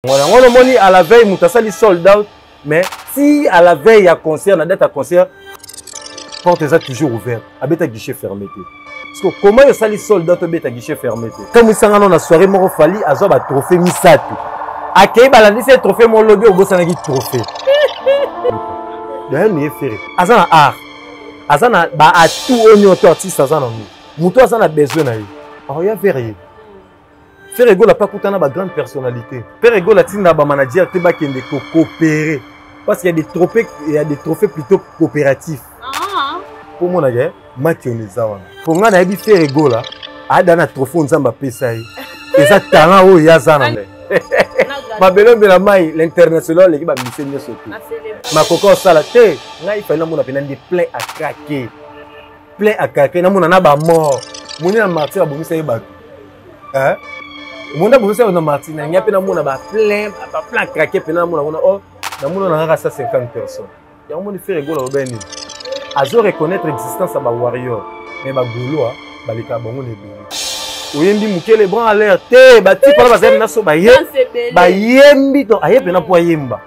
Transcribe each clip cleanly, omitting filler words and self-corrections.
On a moni à la veille, Moutasali sold out, mais si à la veille il y a concert, la date à concert, porte est toujours ouverte, avec un guichet fermé. Parce que comment il y a sold out avec un guichet fermé? Comme il y a une soirée, il fallait avoir un trophée Misatu. À qui balandi ce trophée mon lobby au bout de trophée. D'ailleurs, il fait. Azana art, Azana ba à tout on y artiste Azana nous. Moutou Azana besoin na. Alors il y a verrier. Faire ego la pas coûter na ba grande personnalité. Faire ego la tina ba manager te ba kende ko coopérer parce qu'il y a des trophées plutôt coopératifs. Pour mon agé, makioneza wana. Pour nga na yebi faire ego la, ada na trophée nzamba pesa yi. Eza talent o ya zana. Ma belombe la mai l'international l'équipe a missé mieux surtout. Ma coco sala te, nga il fallait mon appeler des plein à craquer. Plein à craquer na mon na ba mort. Mon na martyr ba misa ba. Hein? Mon na bosa na martyr na nya pe na mon na ba plein à craquer pe na mon na oh, na mon na rasa 50 personnes. Ya mon faire rigolo au beni. Azo reconnaître l'existence à ba warrior. Mais ba golo ba le ka bongo ne bi. Oyembi mukele bran à l'air te ba ti pala ba na so ba ye ba yembi to aye pe na po yemba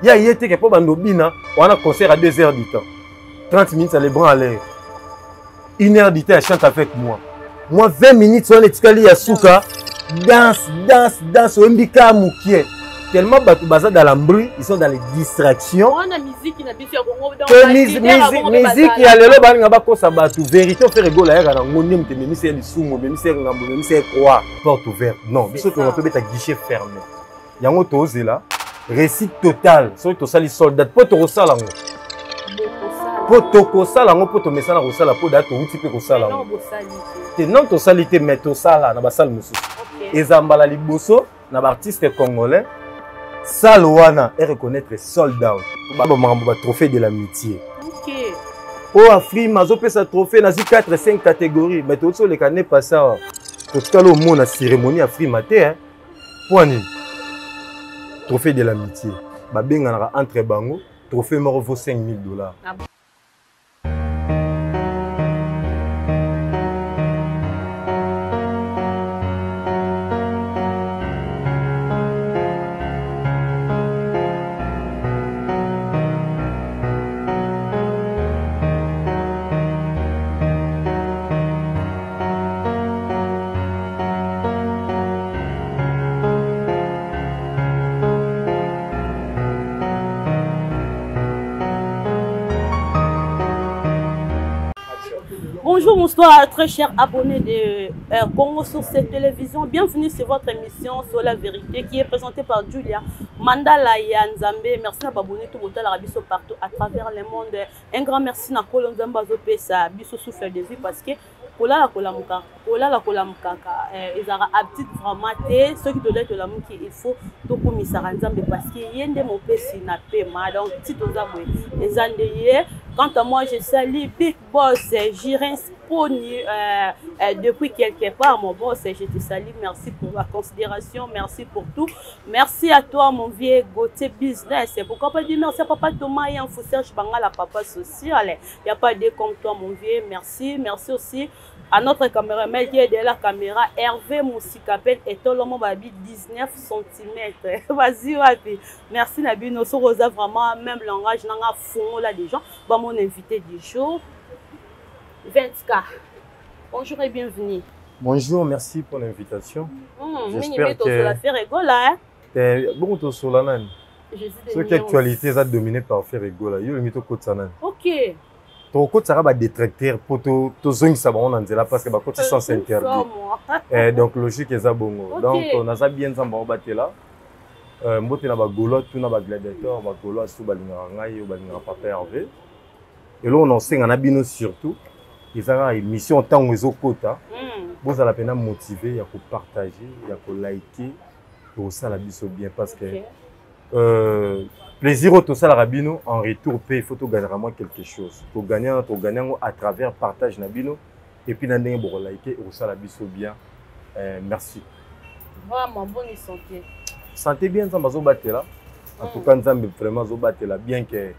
ya yete ke po bando bina wana concert à 2 heures du temps 30 minutes les bran à l'air 1 heure du temps elle chante avec moi 20 minutes on etikali ya suka danse oyembi ka mukie tellement batu baza dans l'ambri ils sont dans les distractions on a musique na biso ya bongo musique ya lelo balinga bakosa batu vérité faire rigola ya na ngoni mte memisi ya lisumu memisi ya ngambo memisi ya croix porte ouverte non biso to on peut mettre guichet fermé yango tozela récit total so to sali soldat po to sala ngo po to ko sala ngo po to mesana ko sala po da to uti pe ko sala ngo te non to salité mais to sala na basal musu ezambala liboso na ba artiste congolais Salwana et reconnaître sold out. Pour trophée de l'amitié. Ok. Oh, Afri, Mazo peut sa trophée dans 4-5 catégories. Mais tout ça, les canets pas ça. Tout cas, le monde a cérémonie Afri maté. Hein. Point. Trophée de l'amitié. Babengana entre bango. Trophée mort vaut $5 000. Ah bon. Bonjour, bonsoir, très chers abonnés de Congo sur cette télévision. Bienvenue sur votre émission sur la vérité qui est présentée par Julia Mandala Yanzambe. Merci à abonner tout le monde partout à travers le monde. Un grand merci à Kolonzamba Zopesa, Bisso souffle de vie parce que Kola la Kolamukaka, ils ont habitude vraiment ceux qui doivent être là, il faut tout pour Misaranzambe parce qu'il y a des mots qui n'a pas donc si tu as quant à moi, je salue Big Boss, Jiren Sponi, depuis quelque part, mon boss, je te salue, merci pour la considération, merci pour tout. Merci à toi, mon vieux Gauthier Business. Pourquoi pas dire merci à Papa Thomas et Info Serge Bangala, Papa Social. Il n'y a pas de comme toi, mon vieux, merci. Merci aussi à notre caméraman qui est de la caméra, Hervé Moussikapel, et tout le monde va 19 cm. Vas-y, Wapi. Merci, Nabino. So Rosa, vraiment, même langage, n'a fond là des gens. Bon, mon invité du jour, 20K. Bonjour et bienvenue. Bonjour, merci pour l'invitation. J'espère que la faire rigola. Bon, tu sur la nane. Ce qui actualité est dominé par faire rigola. Il y a le mytho côte sanan. Ok. Ton côté sera des détracteurs pour tout zone ça va on en là parce que bah côté sans interdit. Donc logique est ça bon. Donc on a ça bien ça on battre là. Mbote na ba golo tout na ba gladiateur ba golo sous balinga ngai ou balinga papa Hervé. Et là on enseigne en abino surtout. Ils ont une mission tant aux quota. Vous allez la peine motiver, il y a pour partager, il y a pour liker pour ça la biso bien parce que plaisir au tout ça la rabino en retour il faut tout gagner vraiment quelque chose. Pour gagner à travers partage nabino et puis n'andeng pour liker et ça la biso bien. Merci. Vraiment bonne santé. Santé bien ça mazo battre là. En tout cas nzambe vraiment zo battre là bien que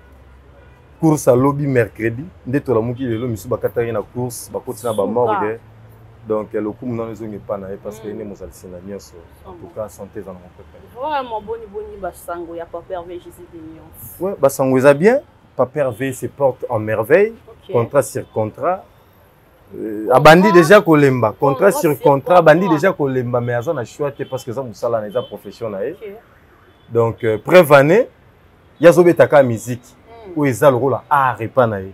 course à lobby mercredi ndeto la muki lelo misu bakatari na course bakoti na ba morgue Donc le coup non les ongi pas naé parce que né mozali sinamia so. En tout cas santé dans mon peuple. Vraiment boni basango ya Papa Hervé Jésus de Lyon. Ouais, basango ça bien. Papa Hervé se porte en merveille. Contrat sur contrat. Abandi déjà kolemba. Contrat sur contrat, bandi déjà kolemba mais azan a choix parce que ça musala na za professionnel. Donc preuve année, yazobetaka musique. Où eza le rôle art et pas naé.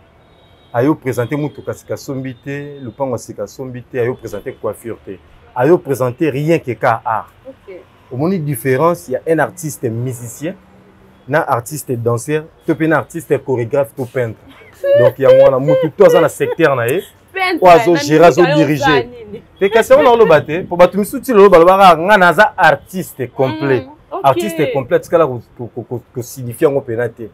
Ayo présenter mutuka sika sombité, le pango sika sombité, ayo présenter coiffure té. Ayo présenter rien que ka art. Au moins une différence, il y a un artiste musicien, un artiste danseur, un artiste chorégraphe, tout peintre. Donc il y a un mutu tout dans le secteur naé. Oazo gérer, zo diriger. Te question on le batté pour battre misuti le balbara ngana artiste complet. Artiste complet ce que là que signifie en pénalité.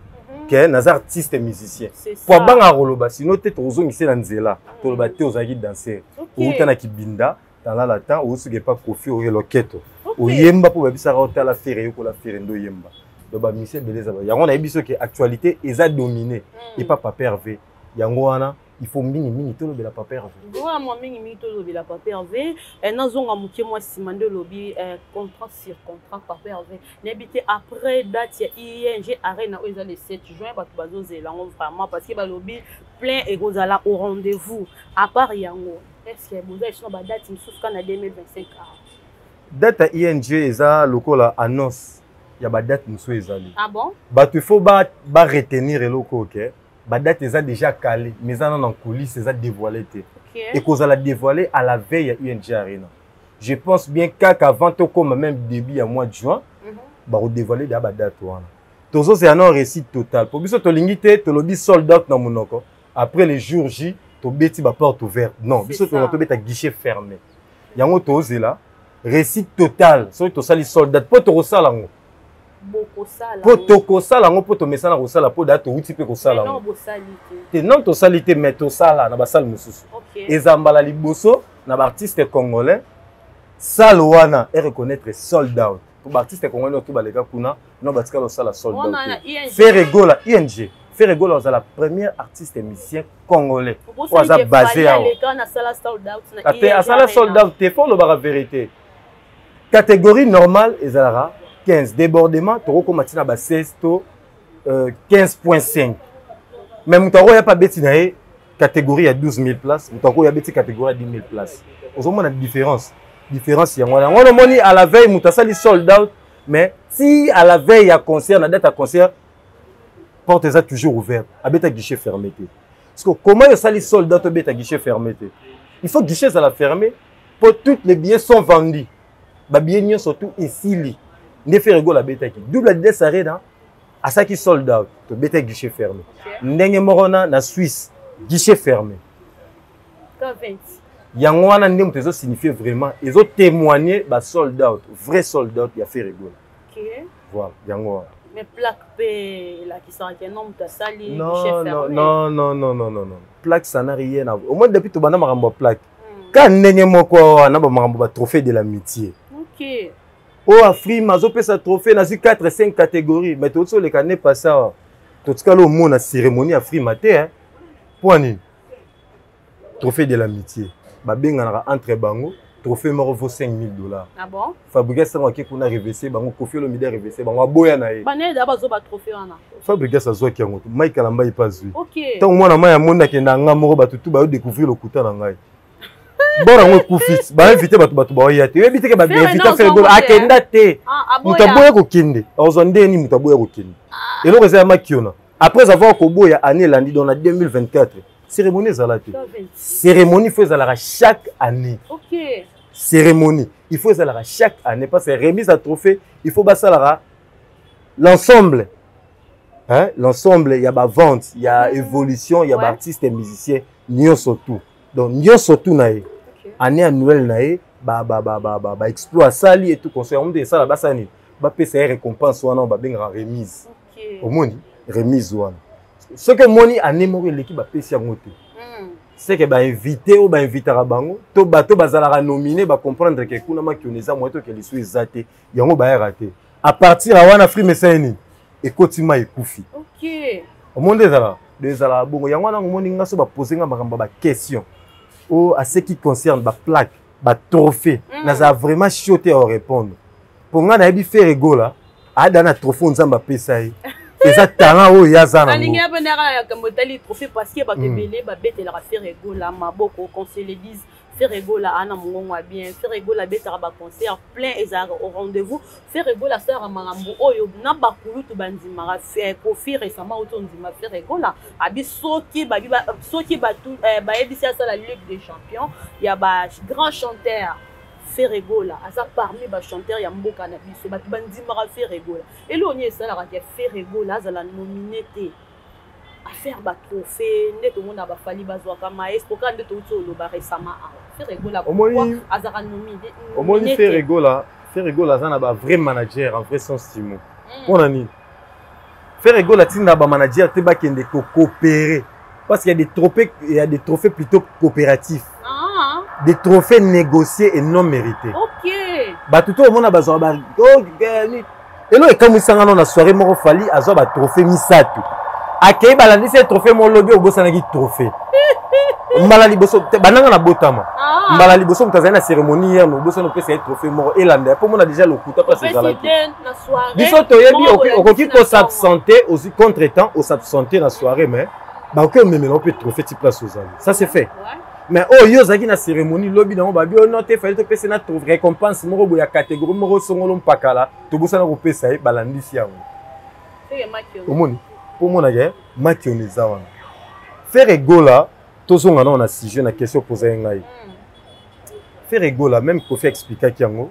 Que nas artiste musicien. Pour banga roloba sinon te tozo mixer na nzela. To le batté aux agi danser. Ou tana kibinda dans la temps ou ce que pas kofi ou loketo. Ou yemba pour babisa rota la faire ko la faire ndo yemba. Donc ba mixer beleza ba. Yango na biso que actualité eza dominé et pas Papa Hervé. Yango wana il faut mini tout le Papa Hervé. Voilà moi mini tout le Papa Hervé et nazonga muke moi simande lobby contrat sur contrat Papa Hervé. N'habité après date ING Arena où ils le 7 juin ba bazo zelango vraiment parce que ba lobby plein et gozala au rendez-vous à part yango. Est-ce que vous avez une date en 2025? Date ING eza lokola annonce ya ba date muso ezali. Ah bon? Ba tu faut ba retenir eloko OK. Ba date eza déjà calé mais ça en coulisses eza dévoilé té. Et qu'on a dévoilé à la veille à ING Arena. Je pense bien qu'avant tout comme même début à mois de juin, ba dévoiler da ba date wana. Tozo c'est un récit total. Pour biso to lingité to lobby sold out na monoko. Après les jours J to beti ba porte ouverte. Non, biso to beta guichet fermé. Yango toze là récit total. So to sali sold out po to rosala ngo. Boko sala. Po to ko sala ngo po to mesana rosala po da to uti pe ko sala. Non bo salité. Te non to salité mais to sala na ba sal mususu. Ezambala liboso na ba artiste congolais. Sal wana et reconnaître sold out. Pour artiste congolais to baleka kuna no batika lo sala sold out. Ferregola ING. Ferregola c'est la première artiste musicien congolais. Oza basé à sala sold out te faut le vérité. Catégorie normale ezara 15 débordement to ko matina ba 16 to 15.5. Même mutaro ya pas beti na catégorie à 12 000 places, mutaro ya beti catégorie à 10 000 places. Aux hommes on a différence. Différence ya ngona. On moni à la veille mutasali sold out mais si à la veille à concert na date à concert porte est toujours ouverte, à beta guichet fermé. Parce que comment il sali sold out beta guichet fermé? Il faut guichet ça la fermer pour tous les billets sont vendus. Ba billets surtout ici ne fait rigolo la beta qui double adresse arena à ça qui sold out, to beta guichet fermé. Ndenge morona na Suisse, guichet fermé. Yango wana ndenge mtezo signifie vraiment, ils ont témoigné ba sold out, vrai sold out, il a fait rigolo. OK. Voilà, yango. Mais plaque P là qui sont un nombre de sali guichet fermé. Non. Plaque ça n'a rien à voir. Au moins depuis to bana marambo plaque. Quand ndenge moko na ba marambo ba trophée de l'amitié. OK. Oh, Afrique, mazo pe sa trophée, na 4-5 catégories. Mais tout ça, les canets pas ça. Tout ce cas, le monde a cérémonie Afrique maté, hein. Point. Trophée de l'amitié. Babinga entre bango, trophée mort vaut $5 000. Ah bon? Fabriquer ça, on a reversé, bango, Kofi le midi reversé, bango, aboya na. Bané d'abord zo ba trophée wana. Fabriquer ça zo ki yango. Mike Alamba il pas vu. OK. Tant moi na maya mona ke na nga moko ba tutu ba découvrir le kuta na ngai. Bon on kufit ba inviter batu ba yate we biteke ba inviter faire gol akenda te mutaboya ko kinde ozonde ni mutaboya ko kinde et le réserve makiona après avoir koboya année l'année dans la 2024 cérémonie zalate cérémonie faut zalaka chaque année. OK. Cérémonie il faut zalaka chaque année parce que remise à trophée il faut basalara l'ensemble hein l'ensemble il y a ba vente il y a évolution il y a ba artistes et musiciens nio surtout donc nio surtout nae année annuelle nae ba exploit sali et tout conseil on dit ça là bas ni ba pesa récompense wana ba benga remise. OK. Au moni remise wana ce que moni année mo l'équipe ba pesa ngote c'est que ba invité ou ba invitera bango to bato bazala nominé ba comprendre que kuna makioneza moto que lisu ezate yango ba raté à partir à wana free messeni et kotima ekufi. OK. Au monde ezala bongo yango wana moni ngaso ba poser nga makambo ba question à ce qui concerne ba plaque, ba trophée, naza vraiment choté à répondre. Pour nga na yebi faire rigola, a dana trophée nzamba pesa yi. Eza talent o yaza na. Alingi abonera ya kamotali trophée parce que ba kebele ba betela ka faire rigola maboko conseiller disent faire rigola ana mongo bien, faire rigola betara ba concert plein ezara au rendez-vous, faire rigola sera mangambo oyo na ba kulutu bandima ra faire kofi récemment auto ndima faire rigola abi soki ba tout ba ebisi ça la Ligue des Champions, il y a ba grand chanteur faire rigola asa parmi ba chanteur ya mboka na biso ba bandima ra faire rigola et lo ni ça la ra faire rigola za la nominété à faire ba trophée neto mona ba fali bazwa ka maestro quand neto tsolo ba récemment faire rigola pourquoi azara nominé omoni faire rigola za na ba vrai manager en vrai sens du mot pour nani faire rigola tinda ba manager te ba kende ko coopérer parce qu'il y a des trophées plutôt coopératifs des trophées négociés et non mérités. OK ba tout le monde a besoin ba et là quand musanga na soirée moko fali azwa ba trophée misatu akei balandi se trophée mon lobby obosana ki trophée mbala liboso bananga na botama mbala liboso mutazana na cérémonie hier no bosana pesa trophée moko elanda pour mona déjà le coup pas c'est ça là biso to yebi okoki ko s'absenter aussi contretemps au s'absenter na soirée mais ba ok memelo peut trophée ti place aux amis ça c'est fait mais oh yo zaki na cérémonie lobby dans ba bio noté fallait to pesa na trouver récompense moko boya catégorie moko songolo mpakala to bosana ko pesa e balandi si yango omoni pour mon aguerre, Maki on est à faire rigola, tous on a sujet na question posée ngai. Faire rigola même qu'on fait expliquer kiango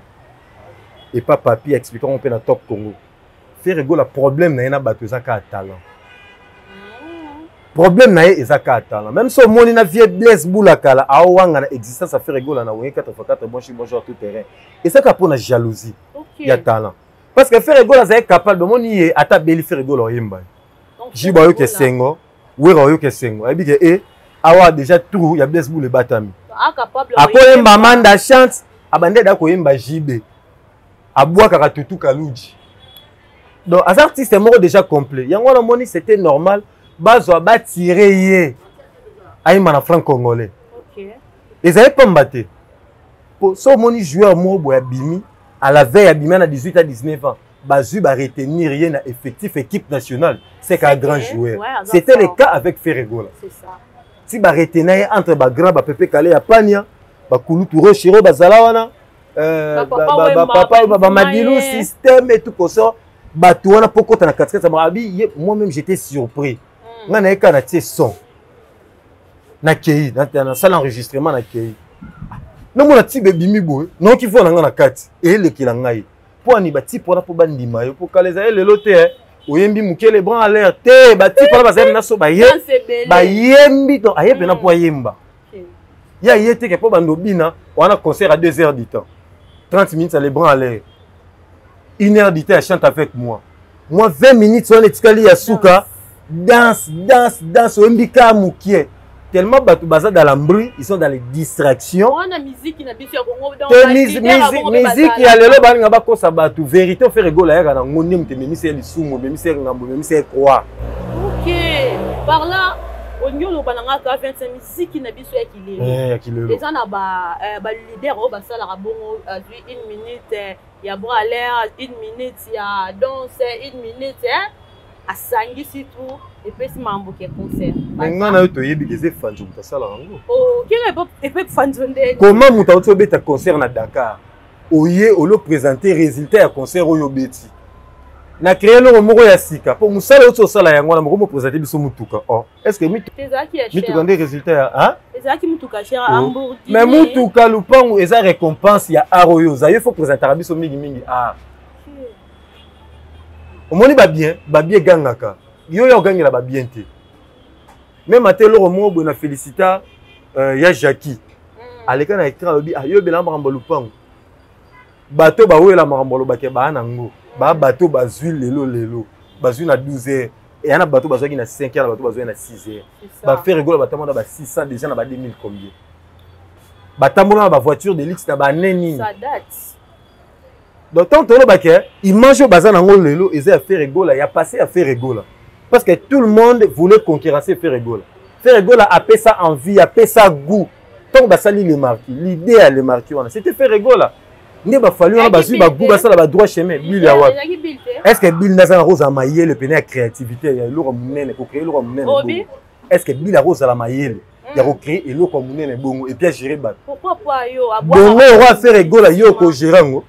et pas papier expliquer on peut na top Congo. Faire rigola problème na ina bato zaka talent. Problème na ezaka talent. Même si on na vie blesse boula kala awanga na existence à faire rigola na wé 4x4 bonjour tout terrain. Et ça pour na jalousie. Il y a talent. Parce que faire rigola c'est capable de moni ata beli faire rigola yemba. Jiba yo ke sengo, wera yo ke sengo. Ebi ke awa déjà tout ya blesse boule batami. Capable. Akoye mamanda chante, abande da ko yemba jibe. Abwa kaka tutu kaluji. Donc as artiste moko déjà complet. Yango na moni c'était normal, bazwa ba tirer yé. Ayima na franc congolais. OK. Ezali pas mbaté. Pour so moni joueur moko boya bimi à la veille à bimi na 18 à 19 ans. Bazu ba retenir rien à effectif équipe nationale, c'est qu'un grand joueur. Ouais, c'était le cas avec Ferregola. C'est ça. Si ba retenir entre ba grand ba Pepe Kale ya Pania, ba Kulu Touro Chiro ba Zalawana, papa ba Madilu système et tout comme ça, ba tuana poko na 4 ça m'a abi moi-même j'étais surpris. Nga na eka na tie son. Na kei, na salle enregistrement na kei. Non mon ati bimi boy, non qui faut na nga na 4 et le kilangai. Pour ni bati pour la pour bandima yo pour kalezaye le loté oyembi muke les bras en l'air te bati pour la bazem na so ba yembi to ayepe na pour yemba ya yete ke pour bandobina on a concert à 2 heures du temps 30 minutes les bras en l'air 1 heure du temps elle chante avec moi 20 minutes on etikali ya suka danse oyembi ka muke tellement batu baza dans l'ambri, ils sont dans les distractions. On a musique qui n'a pas musique il y a le balinga ba ko sabatu vérité faire rigola ya na ngoni mte memi c'est lisumo memi c'est ngambo memi c'est quoi. OK. Par là on nyolo bananga ka 25 musique qui n'a pas ya kilelo. Les ana ba leader o ba sala ka bongo 1 minute ya bras à l'air 1 minute ya danse 1 minute à sangi tout et puis si mambo qui concert ngana yo to yebi ke ze fanjo muta sala ngo oh qui est pas fanjo ndé comment muta to beta concert na Dakar oye olo présenter résultat ya concert oyo beti na créer le moko ya sika pour musala to sala yango na moko présenter biso mutuka oh est-ce que mutuka ndé résultat hein ezaki mutuka cher Hambourg mais mutuka lupangu eza récompense ya aroyo za yo faut présenter biso mingi ah omoni ba bien gangaka yo ya gangela ba bien te même atelo romo bo na félicita ya Jackie aleka na écran lobi yo bela makambo lupango bato ba wela makambo lo bake ba nango ba bato bazui lelo bazui na 12h et yana bato bazaki na 5h na bato bazui na 6h ba faire rigola batamona ba 600 déjà na ba 2000 combien batamona ba voiture de luxe na ba neni ça date. Donc tant que baké, il mange au bazar nango lelo et ça fait rigola, il a passé à faire rigola. Parce que tout le monde voulait concurrencer faire rigola. Faire rigola a fait ça envie, a fait ça goût. tant basali le marquis l'idée à le marquis c'était faire rigola ne ba fallu on bazui ba gouba ça ba droit chemin Bill ya wa est-ce que Bill n'a pas rose à mailler le peine à créativité ya loko munene pour créer loko munene est-ce que Bill a rose à la mailler ya recréer et loko munene bongo et puis gérer ba pourquoi pas yo bongo on va faire rigola yo ko gérango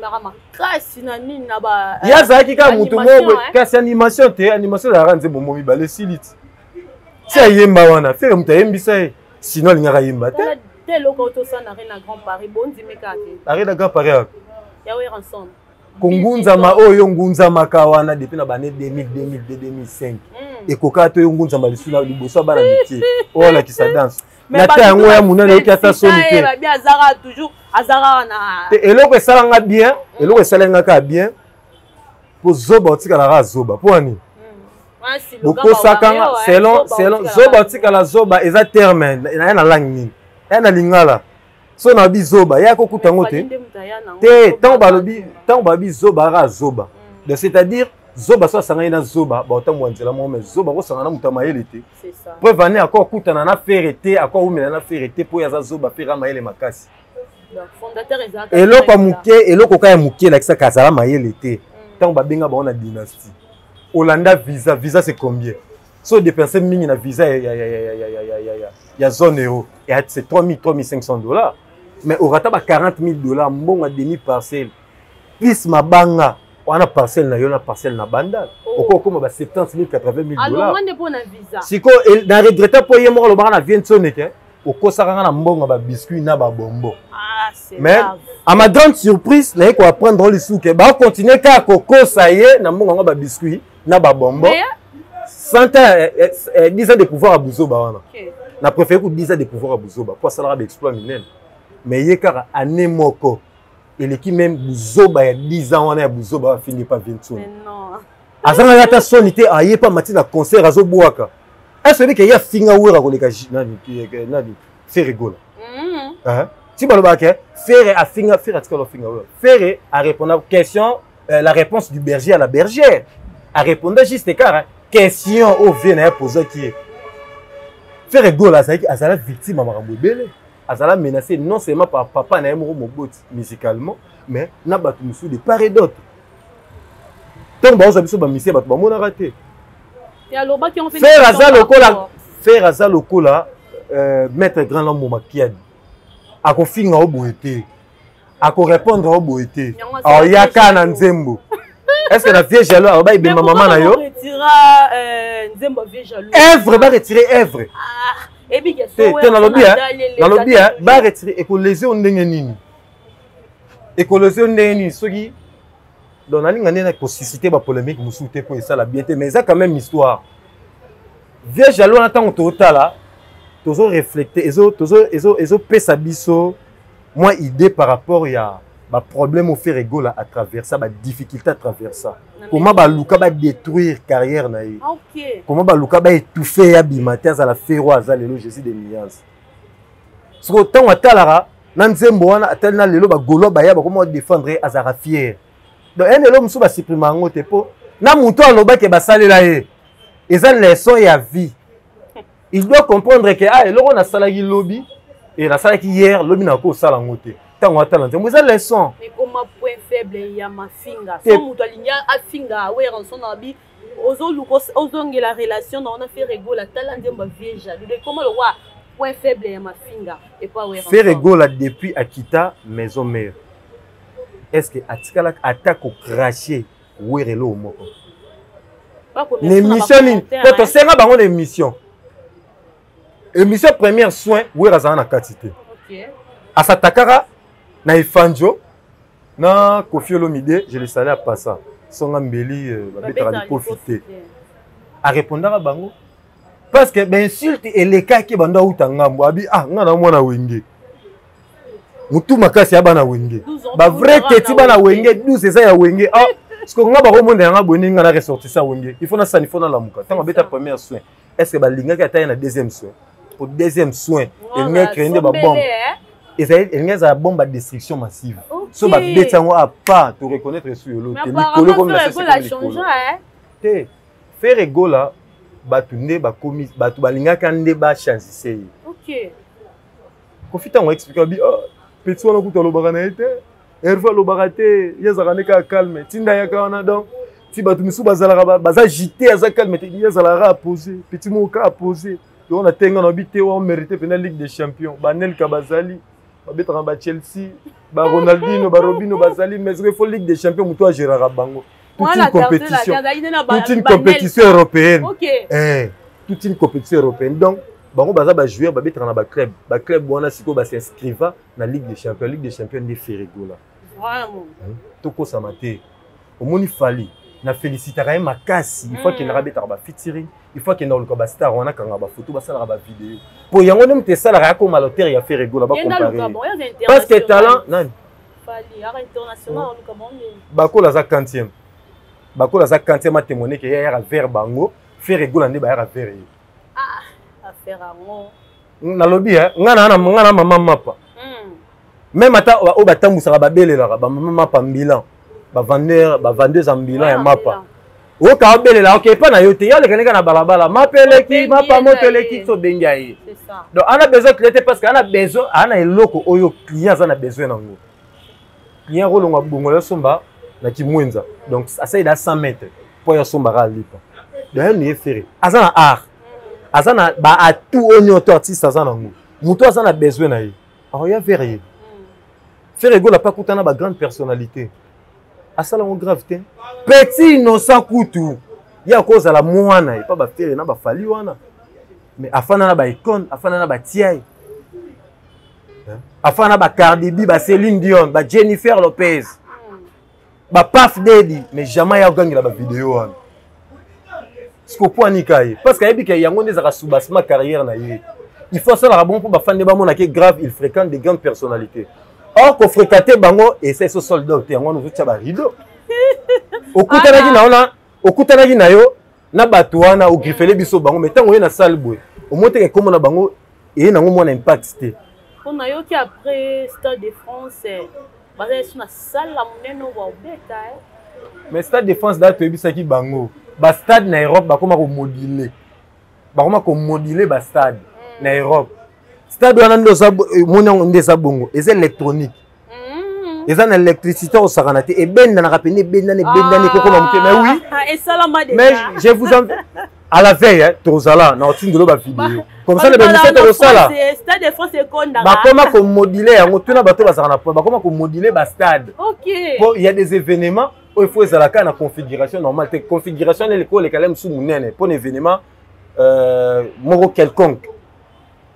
marama kasi na nini na ba ya zaki ka mutu mo kasi animation te animation la ranze bomo mi ba le silite si ayemba wana faire mutu ayembisa sinon lingaka yemba te loko to sana na Grand Paris bondi mekate arrête na Grand Paris ya we ensemble kongunza ma oyo ngunza makawana depuis na bane 2005 ekoka to ngunza malisuna liboso bana mitié ola ki sa danse na ta yango ya munana yoki ata soni te ba bien azara toujours azara na eloko esalanga bien eloko esalanga ka bien po zoba otikala ra zoba po ani bokosakanga selon zoba otikala zoba eza terme na na langue nini na lingala so na bi zoba ya ko kutango te tant balobi zoba ra zoba c'est-à-dire zoba so sanga na zoba ba otamwa nzela mo mais zoba ko sanga na mutama yele te c'est ça preuve ane akor kutana na ferete akor umela na ferete po ya za zoba fera mayele makasi donc fondateur ezaka eloko muke eloko ka ya muke la kisa kazala mayele te tant ba benga ba on a dynastie Hollanda visa c'est combien so dépenser mingi na visa ya zone euro et c'est 3500 $, mais au rata ba 40 000 $, mbongo demi parcelle plus mabanga on a parcelle na yo na parcelle na banda okoko ba 70 000 80 000 $. alors on est pour na visa siko na regretta po yemo lo bana vient soneke okosaka na mbongo ba biscuit na ba bonbon c'est mais à ma grande surprise na ko apprendre le souke ba continuer ka kokosa ye na mbongo ba biscuit na ba bonbon 100 ans 10 ans de pouvoir à Bouzoba wana na préféré 10 ans de pouvoir à Bouzoba pour ça la exploit minene mais yekara année moko et qui même Bouzoba il y a 10 ans on a Bouzoba fini pas 20 ans mais non azanga yata sonité aye pas matina concert azo boaka est-ce que ya finga wera ko leka nani faire rigola si baloba ke faire a finga faire atikalo finga wera faire a répondre à question la réponse du berger à la bergère a répondre juste car question au vient à poser qui est faire rigola ça a la victime à marambo belé azala menacé non seulement par papa na mo moboti musicalement mais na batu musu de part et d'autre tant ba oza biso ba misie batu ba mona raté ya loba qui on fait faire azala lokola maître grand l'homme makiadi ako finga o boete ako répondre o boete a yaka na nzembo est-ce que la vieille jaloux a ba ibema maman na yo retira nzembo vieille jaloux œuvre ba retirer œuvre et puis na lobby ba retirer et ko léser on ndenge nini et ko léser on ndenge nini soki donc na linga ndena ko susciter ba polémique musuté pour ça la biété mais ça quand même histoire vieille jaloux en tant que totala tozo refléter ezo pesa biso moi idée par rapport ya ba problème au faire rigola à travers ça ba difficulté à travers ça comment ba luka ba détruire carrière na ye comment ba luka ba étouffer ya bimatin za la féro za lelo Jésus de nuances ce que tant atalara na nzembo wana atalina lelo ba golo ba ya ba comment défendre azara fier donc un elo musu ba supprimer ngote po na muto aloba ke ba salela ye eza leçon ya vie il doit comprendre que ah eloko na salaki lobby et la salaki hier lobby na ko sala ngote tango atala nzembo eza leçon mais comment point faible ya mafinga so muto alinya afinga we ranson na bi ozongi la relation na on a fait rigola tala nzembo vieille jaloux comment le roi point faible ya mafinga et pas we ranson fait rigola depuis Akita maison mère est-ce que atikala attaque au cracher werelo moko l'émission ni to senga bango l'émission émission première soin wera za na quantité OK asatakara na Ifanjo na Kofi Olomide je le salais à passant songa mbeli babetara profiter a répondre à bango parce que ben insulte et les cas qui banda utangambo abi ah ngana mwana wenge mutu makasi ya bana wenge ba vrai teti bana wenge 12 eza ya wenge ah parce que ngaba ko monde nga boni ngana ressortir ça wenge il faut na ça il faut na lamuka tango beta première soin est-ce que ba linga ka taille na deuxième soin pour deuxième soin il n'y a créé des bombes et ça il y a des bombes à destruction massive so ba betango a pas te reconnaître sur l'autre Nicolas comme la changer te faire rigola batu nde ba commis batu balinga ka nde ba chancer OK Kofi tango expliquer bi petit wana kuta lobaka na été Hervé lobaka te yazaka neka calme tinda yaka wana donc ti batu misu bazalaka baza jité aza calme te yazalaka poser petit moka a poser on a tenga na bité on mérité pena Ligue des Champions Banel Kabazali babetaka ba Chelsea ba Ronaldinho ba Robinho bazali mais il faut Ligue des Champions muto a gérer bango toute une compétition européenne toute une compétition européenne donc bango baza ba joueur babetaka na ba club wana siko ba s'inscriva na Ligue des Champions ni Ferregola vraiment toko samate omoni fali na féliciter quand même makasi il faut qu'il na rabetaka ba featuring il faut qu'il na luka ba star wana kanga ba photo ba sala ba vidéo pour yango nem te sala ka comme l'auteur ya Ferregola ba comparer parce que talent nani fali ara international luka monde bakola za 40e bakola za 40e a témoigner que ya vers bango Ferregola ndi ba ya vers affaire ango nalobi ngana mama mapa même ata o batambusa ba belela ba mama mapa mbilan ba vendeuse en bilan ya mapa o ka belela OK pas na yote ya le kaneka na balabala mapeleki mapa moteleki so benga yi c'est ça donc on a besoin de parce que on a besoin ana eloko oyo client za na besoin nango client rolonga bongola somba na kimwenza donc asa ida 100 mètres pour ya somba ra lipa donc ni efere azana art azana ba a tout onyoto artiste azana ngo muto azana besoin na ye ya verrier Ferregola pas kutana ba grande personnalité asala ngo gravité petit innocent kutu ya koza la mwana et pas ba faire na ba fali wana mais afana na ba icône afana na ba tiai afana ba Cardi B ba Céline Dion ba Jennifer Lopez ba Puff Daddy mais jamais ya gangi la ba vidéo wana siko point kai parce que yebi ke yango ndeza subasma carrière na ye il faut ça la bon pour ba fan de ba mona ke grave il fréquente des grandes personnalités. Or qu'on fréquentait bango et c'est ce soldat te yango nous tcha ba rideau okutanaki na ona okutanaki na yo na bato wana o grifele biso bango mais tango ye na salle boy au monte ke comme na bango et na ngo na impact te on a yo ki après Stade de France basé sur na salle la moneno wa obeta mais Stade de France da to ebisaki bango ba stade na Europe ba koma ko moduler ba stade na Europe stade wana ndo za mona ndeza bongo eza électronique eza na électricité au saranate et benda na rapene benda ne koko ma muté mais oui et salama déjà mais je vous en à la veille tozala na otindelo ba vidéo comme ça le bénéfice de sala stade de France konda ba koma ko moduler yango tuna bato ba sarana ba koma ko moduler ba stade OK bon il y a des événements où il faut ezalaka na configuration normale te configuration les ko les kalem sous munene pour un événement moko quelconque.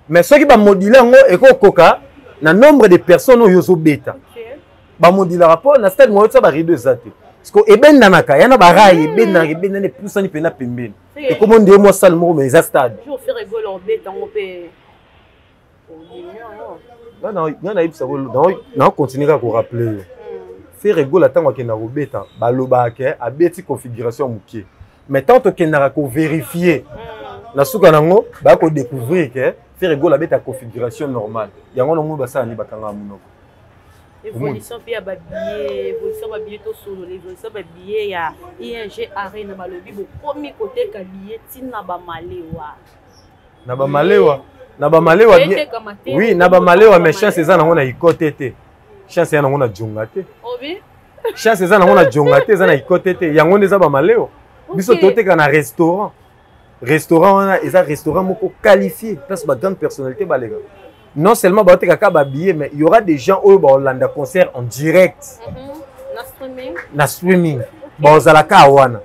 Mais ceux qui va moduler et koka na nombre de personnes au yozo beta. Ba moduler rapport na stade mo ça ba rideau zate. Parce que ebenda naka yana ba rail ebenda ne poussa ni pena pembeni. Et comment dire moi salle mo mais za stade. Je faire rigoler en beta on peut. Non ibsa non continuer à rappeler. Faire rigoler tango ke na robeta ba loba ke abeti configuration mukie. Mais tant que na ko vérifier na suka nango ba ko découvrir que Ferregola la bête à configuration normale. Il y a un nombre de ça, évolution puis ba billet, évolution ba billet to solo, évolution ba billet ya ING Arena balobi bo premier côté ka billet tina ba malewa. Na ba malewa oui, na ba malewa mais chance eza na ngona ikote te. Chance eza na ngona jongate. Obi? Chance eza na ngona jongate eza na ikote te. Yango ndeza ba malewa. Biso toteka na restaurant. Restaurant eza restaurant moko qualifié parce que grande personnalité balega. Non seulement ba teka ba billet mais il y aura des gens au Hollande concert en direct. Na streaming. Ba ozalaka wana.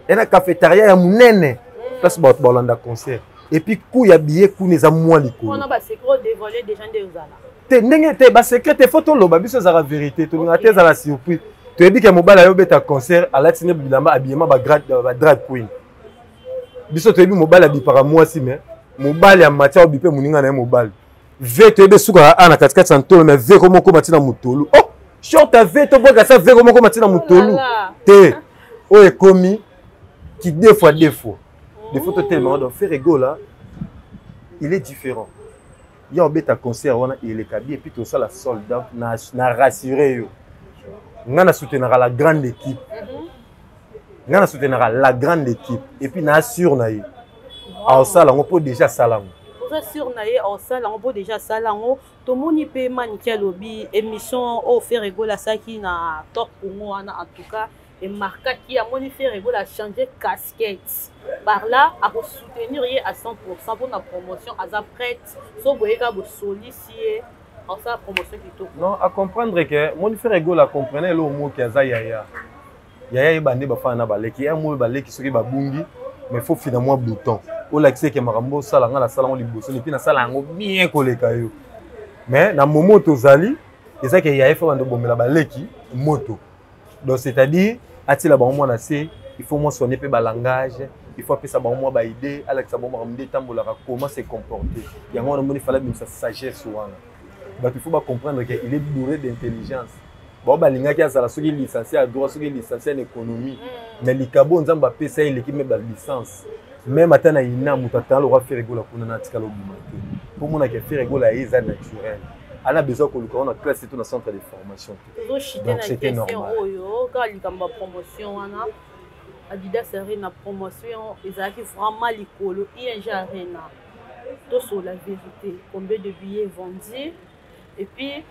Et na cafétéria ya munene parce ba Hollande concert. Et puis coup ya billet coup neza moi liko. On a ba secret dévoiler des gens de Ozala. Te ndenge te ba secret te photo loba biso za la vérité to ngate za la surprise. Tu as dit que mobile yo beta concert à la tine bilamba habillement ba drag queen. Biso to yebi mobile abi para moi si mais mobile ya matia obipe muninga na mobile ve to yebe suka ana katikati santolo mais ve komo ko matina mutolu oh short ve to boka ça ve komo ko matina mutolu te o e komi qui deux fois des photos tellement donc Ferregola là il est différent il y a obeta concert wana il est kabi et puis tout ça la soldat na rassurer yo ngana soutenir la grande équipe. Ngana soutenir la grande équipe et puis na assure na yi. Alors ça là on peut déjà salam. toza sur na ye osala ngo déjà sala ngo tomoni pe maniki alobi émission au Ferrego la saki na Top Congo wana en tout cas et marqué qui a moni Ferrego la changer casquette par là à soutenir à 100% pour la promotion à sa prête so boyeka bo solicier en sa promotion qui tout non à comprendre que moni Ferrego la comprenait le mot qui aza yaya yaya bande ba fana baleki un mot baleki soki ba bungi mais faut finalement bouton o la kise ke makambo sala nga la sala ngo liboso ni pina sala ngo bien koleka yo mais na moment tozali eza ke yaya fa bando bomela baleki moto donc c'est-à-dire atila ba mwana c'est il faut moi sonner pe ba langage il faut appeler ça ba moi ba idée alex ba moi mde tambola comment se comporter yango on moni fala sa sagesse wana bah il faut pas comprendre que il est bourré d'intelligence bon ba linga ki azala soki licencié à droit soki licencié en économie mais likabo nzamba pesa l'équipe me ba licence même atana ina mutata le roi Ferrego la kuna na tika lo bimate pour mon que Ferrego la est naturel elle a besoin que le on a classé tout dans centre de formation donc c'était normal oyo quand likamba promotion wana Adidas Arena promotion ezaki vraiment likolo ING Arena tout sur la vérité combien de billets vendus et puis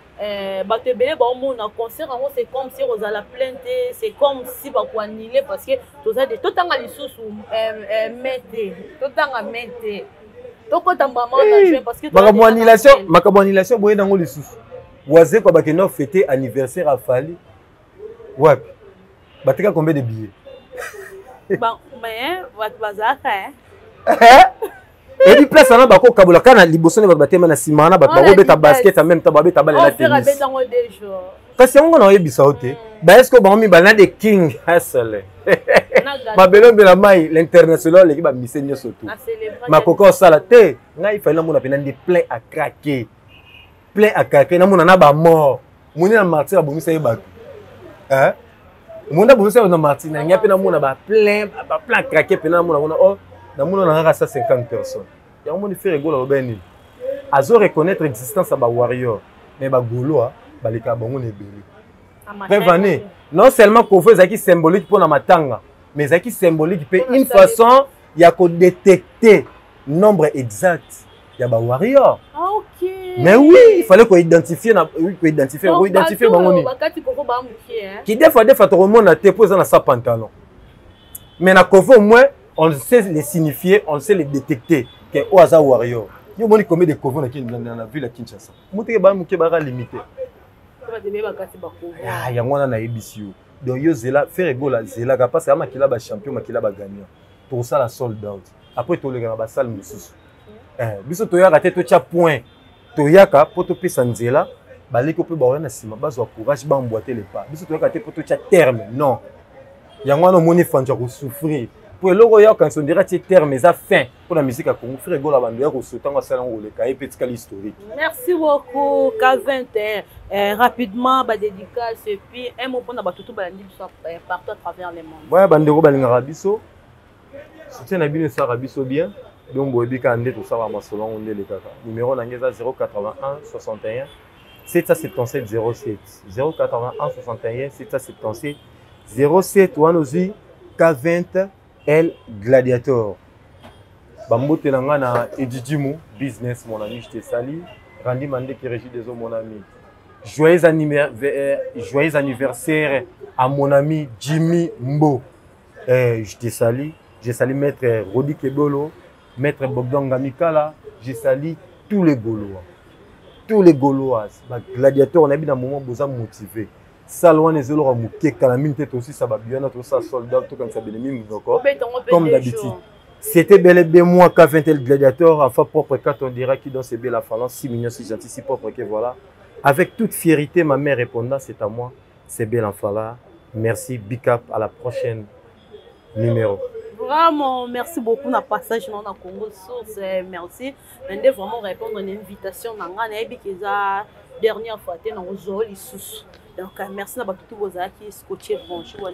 bato ebele baomona concert yango c'est comme si ozala plainte c'est comme si bakoanile parce que toza de totanga lisusu mete totanga mete tokota mama na jouer parce que makambo annulation boye nango lisusu waze kwa bakeno fêter anniversaire à Fali wapi batika combien de billets mais bazaka et puis place na bako kabula kana liboso ne batema na simana bato beta basket en même temps babeta bale la tennis kasi ngo na yebisa ote ba est-ce que ba mi bana de king hustle babelo mbela mai l'international l'équipe ba misenyo surtout makoko sala te ngai fallait mona pena ndi plein à craquer na mona na ba mort moni na martyr abomisa ye bato mona bomisa na martyr na nya pena mona ba plein à craquer pena mona oh na mona na 150 personnes ya moni Ferrego la beni azo reconnaître l'existence ba warrior mais ba goloa ba leka bango ne beli prévané non seulement qu'on fait ça qui symbolique pour na matanga mais ça qui symbolique peut une façon ya ko détecter nombre exact ya ba warrior OK mais oui il fallait qu'on identifier identifier bango ni qui des fois tout le monde a te posé dans sa pantalon mais na ko au moins on sait les signifier, on sait les détecter. Que Oaza Warrior. Il y a combien de covons dans la ville à Kinshasa. Mouté ba muké bara limité. Ah, ya ngwana na ebisio. Donc yo zela Ferrego la zela ka parce que makila ba champion makila ba gagnant. Pour ça la sold out. Après to le ba salle mususu. Biso to ya raté to tia point. To yaka poto pesa nzela ba leko pe ba na sima ba zo courage ba emboîter les pas. Biso to ya raté poto tia terme. Non. Ya ngwana moni fanja ko souffrir. Pour le royaume quand on dirait que terme mais à fin pour la musique à Congo Ferrego la bande au sautant au salon le cahier petit historique. Merci beaucoup K21 rapidement ba dédicace et puis un mot pour na batutu balandi partout à travers le monde. Ouais bandeko balinga rabiso. Soutien na bino sa rabiso bien. Donc boyebi ka ndé to ça va masolo on le kaka. Numéro na ngeza 081 61 777 07 081 61 777 07 wanozi K20 El Gladiator. Bambote nanga na Edidimu business mon ami je te salue. Randy Mandé qui régit des eaux mon ami. Joyeux anniversaire à mon ami Jimmy Mbo. Je te salue. Je salue maître Rodi Kebolo, maître Bogdan Gamikala. Je salue tous les Gaulois. Tous les Gaulois. Gladiator on a bien un moment besoin motivé. Salon les autres mouké calamine tête aussi ça va bien notre ça soldat tout comme ça bénémi comme d'habitude. C'était bel et bien moi qu'a fait le gladiateur enfin propre quand on dira qui dans ces belles phalanges 6 millions si gentil si propre que voilà avec toute fierté ma mère répondant c'est à moi c'est bel enfant là merci big up à la prochaine numéro. Vraiment, merci beaucoup na passage dans la Congo Source. Merci. Maintenant vraiment répondre à une invitation dans la dernière fois dans Ozoli sous. Donc merci à tous vos qui scotché branché ou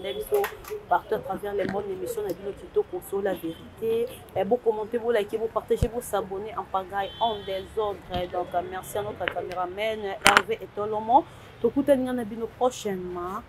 partout à travers le monde l'émission na bino Tito Console la vérité. Et vous commentez, vous likez, vous partagez, vous s'abonnez en pagaille en désordre. Donc merci à notre caméraman Hervé et Tolomo. Tout le monde prochainement.